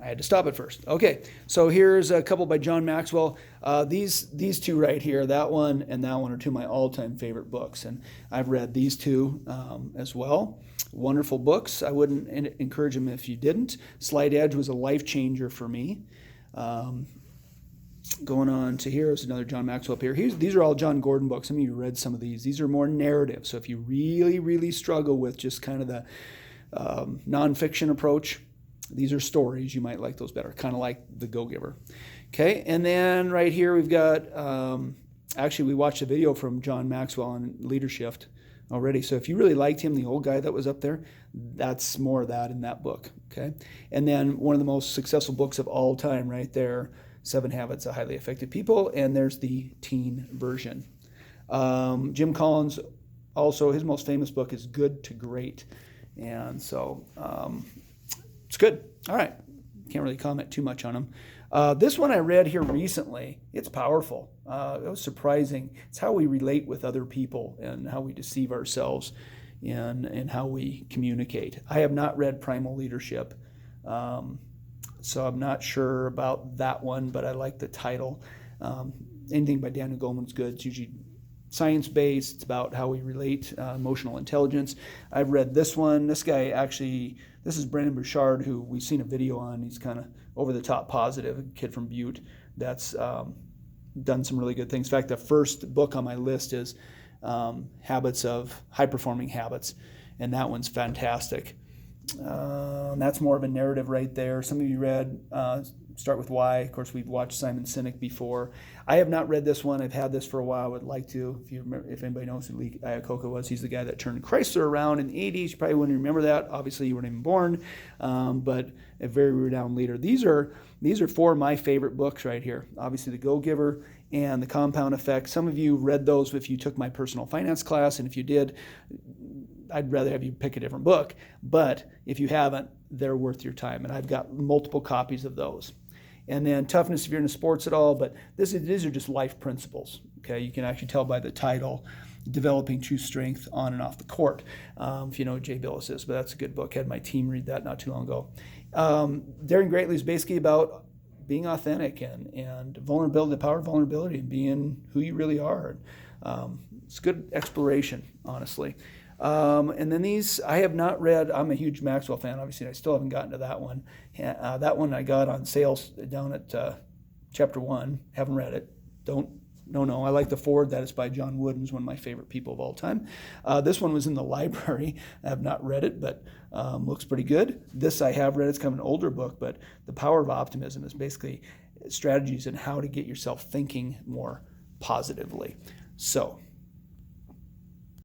I had to stop it first. Okay, so here's a couple by John Maxwell. These two right here, that one and that one, are two of my all-time favorite books, and I've read these two as well. Wonderful books. I wouldn't encourage them if you didn't. Slight Edge was a life changer for me. Um, Going on to here is another John Maxwell up here. These are all John Gordon books. Some of you read some of these. These are more narrative. So if you really, really struggle with just kind of the nonfiction approach, these are stories. You might like those better, kind of like The Go-Giver. Okay, and then right here we've got, actually we watched a video from John Maxwell on leadership already. So if you really liked him, the old guy that was up there, that's more of that in that book. Okay, and then one of the most successful books of all time right there, 7 Habits of Highly Effective People, and there's the teen version. Jim Collins, also his most famous book is Good to Great, and so it's good. All right, can't really comment too much on them. This one I read here recently. It's powerful. It was surprising. It's how we relate with other people and how we deceive ourselves and how we communicate. I have not read Primal Leadership. So I'm not sure about that one, but I like the title. Anything by Daniel Goleman's good. It's usually science-based. It's about how we relate, emotional intelligence. I've read this one. This guy actually, this is Brendon Burchard, who we've seen a video on. He's kind of over-the-top positive, a kid from Butte that's done some really good things. In fact, the first book on my list is High-Performing Habits, and that one's fantastic. That's more of a narrative right there. Some of you read Start With Why. Of course, we've watched Simon Sinek before. I have not read this one. I've had this for a while. I would like to. If anybody knows who Lee Iacocca was, he's the guy that turned Chrysler around in the 80s. You probably wouldn't remember that. Obviously, you weren't even born, but a very renowned leader. These are 4 of my favorite books right here. Obviously, The Go-Giver and The Compound Effect. Some of you read those if you took my personal finance class, and if you did, I'd rather have you pick a different book, but if you haven't, they're worth your time, and I've got multiple copies of those. And then Toughness, if you're into sports at all, but these are just life principles, okay? You can actually tell by the title, Developing True Strength on and Off the Court, if you know what Jay Billis is, but that's a good book. I had my team read that not too long ago. Daring Greatly is basically about being authentic and vulnerability, the power of vulnerability, and being who you really are. It's good exploration, honestly. And then these, I have not read. I'm a huge Maxwell fan, obviously, and I still haven't gotten to that one. That one I got on sales down at Chapter 1. Haven't read it. No. I like the forward. That is by John Wooden's one of my favorite people of all time. This one was in the library. I have not read it, but looks pretty good. This I have read. It's kind of an older book, but The Power of Optimism is basically strategies and how to get yourself thinking more positively. So